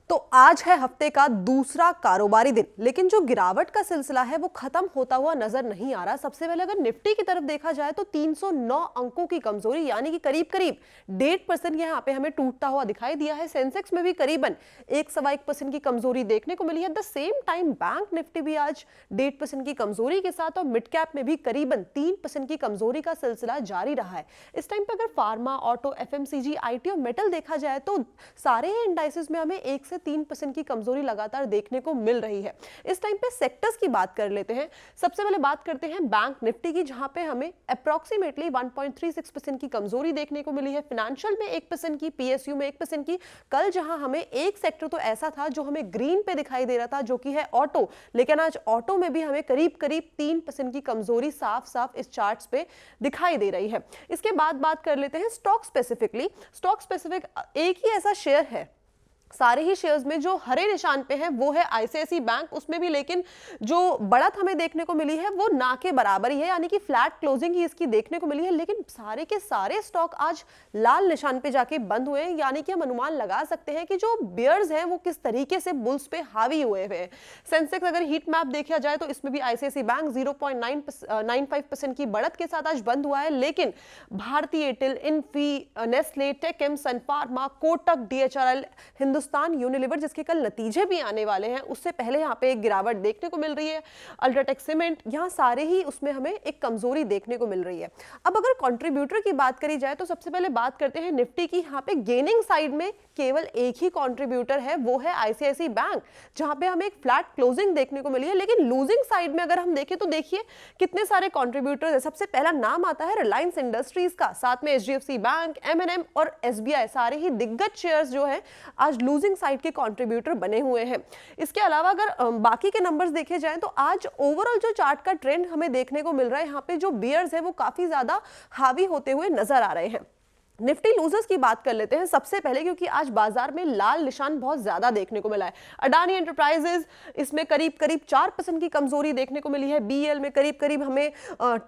तो आज है हफ्ते का दूसरा कारोबारी दिन, लेकिन जो गिरावट का सिलसिला है वो खत्म होता हुआ नजर नहीं आ रहा। सबसे पहले अगर निफ्टी की तरफ देखा जाए तो 309 अंकों की कमजोरी, यानी कि करीब करीब 1.5% यहाँ पे हमें टूटता हुआ दिखाई दिया है। सेंसेक्स में भी करीबन 1.25% की कमजोरी देखने को मिली है। The same time bank Nifty भी आज 1.5% की कमजोरी के साथ, और मिड कैप में भी करीबन 3% की कमजोरी का सिलसिला जारी रहा है। इस टाइम पे अगर फार्मा, ऑटो, एफएमसीजी, आईटी और मेटल देखा जाए तो सारे इंडाइसेस में हमें 1 से 3% की कमजोरी लगातार देखने को मिल रही है। इस टाइम पे सेक्टर्स की बात कर लेते हैं। सबसे पहले बात करते हैं बैंक निफ्टी की, जहां पे हमें अप्रॉक्सीमेटली 1.36% की कमजोरी देखने को मिली है। फाइनेंशियल में 1% की, पीएसयू में 1% की। कल जहां हमें एक सेक्टर तो ऐसा था जो हमें ग्रीन पे दिखाई दे रहा था, जो कि है ऑटो, लेकिन आज ऑटो में भी हमें करीब करीब 3% की कमजोरी साफ साफ इस चार्ट्स पे दिखाई दे रही है। इसके बाद बात कर लेते हैं स्टॉक स्पेसिफिकली। स्टॉक स्पेसिफिक एक ही ऐसा शेयर है, सारे ही शेयर्स में जो हरे निशान पे है वो है आईसीआईसी बैंक। उसमें भी लेकिन जो बढ़त हमें देखने को मिली है वो ना के बराबर ही है, यानी कि फ्लैट क्लोजिंग ही इसकी देखने को मिली है। लेकिन सारे के सारे स्टॉक आज लाल निशान पे जाके बंद हुए हैं, यानी कि हम अनुमान लगा सकते हैं कि जो बियर्स हैं वो किस तरीके से बुल्स पे हावी हुए हुए हैं। सेंसेक्स अगर हीट मैप देखा जाए तो इसमें भी आईसीआईसी बैंक 0.95% की बढ़त के साथ आज बंद हुआ है। लेकिन भारतीय एयरटेल, इन्फी, नेस्ले, टेकम, सन फार्मा, कोटक, डीएचआरएल, हिंदुस्तान यूनिलीवर, जिसके कल नतीजे भी आने वाले हैं, उससे पहले यहाँ पे एक गिरावट देखने को मिल रही है। अल्ट्राटेक सीमेंट, यहाँ सारे ही उसमें हमें एक कमजोरी देखने को मिल रही है। अब अगर कंट्रीब्यूटर की बात करी जाए तो सबसे पहले बात करते हैं निफ्टी की। यहाँ पे गेनिंग साइड में केवल एक ही कंट्रीब्यूटर है, वो है आईसीआईसी बैंक, जहां पे हमें एक फ्लैट क्लोजिंग देखने को मिली है। लेकिन लूजिंग साइड में अगर हम देखें तो देखिए कितने सारे कंट्रीब्यूटर्स है। सबसे पहला नाम आता है रिलायंस इंडस्ट्रीज का, साथ में एचडीएफसी बैंक, एमएनएम और एसबीआई, सारे ही दिग्गज शेयर्स जो है आज लूजिंग साइड के कंट्रीब्यूटर बने हुए हैं। इसके अलावा अगर बाकी के नंबर्स देखे जाएं तो आज ओवरऑल जो चार्ट का ट्रेंड हमें देखने को मिल रहा है, यहाँ पे जो बियर्स है वो काफी ज्यादा हावी होते हुए नजर आ रहे हैं। निफ्टी लूजर्स की बात कर लेते हैं सबसे पहले, क्योंकि आज बाजार में लाल निशान बहुत ज्यादा देखने को मिला है। अडानी एंटरप्राइजेज, इसमें करीब करीब 4% की कमजोरी देखने को मिली है। बीएल में करीब करीब हमें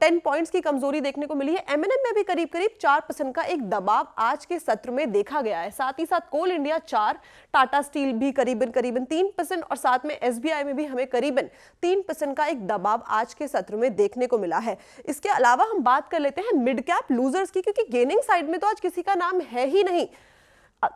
10 पॉइंट्स की कमजोरी देखने को मिली है। एमएनएम में भी करीब करीब 4% का एक दबाव आज के सत्र में देखा गया है। साथ ही साथ कोल इंडिया 4, टाटा स्टील भी करीबन 3%, और साथ में एसबीआई में भी हमें करीबन 3% का एक दबाव आज के सत्र में देखने को मिला है। इसके अलावा हम बात कर लेते हैं मिड कैप लूजर्स की, क्योंकि गेनिंग साइड में तो आज किसी का नाम है ही नहीं।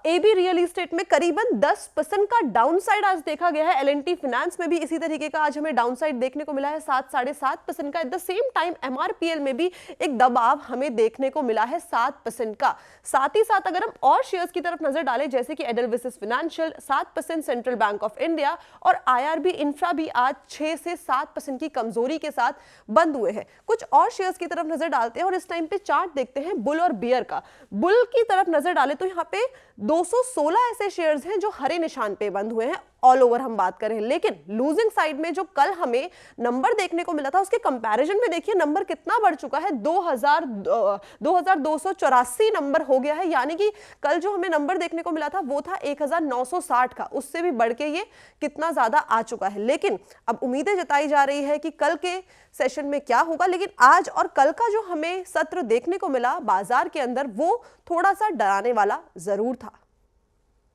एबी रियल एस्टेट में करीबन 10% का डाउनसाइड आज देखा गया है। एलएनटी फाइनेंस में भी इसी तरीके का आज हमें डाउनसाइड देखने को मिला है, 7-7.5% का। At the same time MRPL में भी एक दबाव हमें देखने को मिला है 7% का। साथ ही साथ अगर हम और शेयर्स की तरफ नजर डालें, जैसे कि Edelweiss financial 7%, central bank of India और आईआरबी इंफ्रा भी आज 6 से 7% की कमजोरी के साथ बंद हुए हैं। कुछ और शेयर्स की तरफ नजर डालते हैं और इस टाइम पे चार्ट देखते हैं बुल और बियर का। बुल की तरफ नजर डालें तो यहाँ पे 216 ऐसे शेयर्स हैं जो हरे निशान पे बंद हुए हैं, ऑल ओवर हम बात करें। लेकिन लूजिंग साइड में जो कल हमें नंबर देखने को मिला था, उसके कंपैरिजन में देखिए नंबर कितना बढ़ चुका है, 2284 नंबर हो गया है। यानी कि कल जो हमें नंबर देखने को मिला था वो था 1960 का, उससे भी बढ़ के ये कितना ज्यादा आ चुका है। लेकिन अब उम्मीदें जताई जा रही है कि कल के सेशन में क्या होगा। लेकिन आज और कल का जो हमें सत्र देखने को मिला बाजार के अंदर, वो थोड़ा सा डराने वाला जरूर था।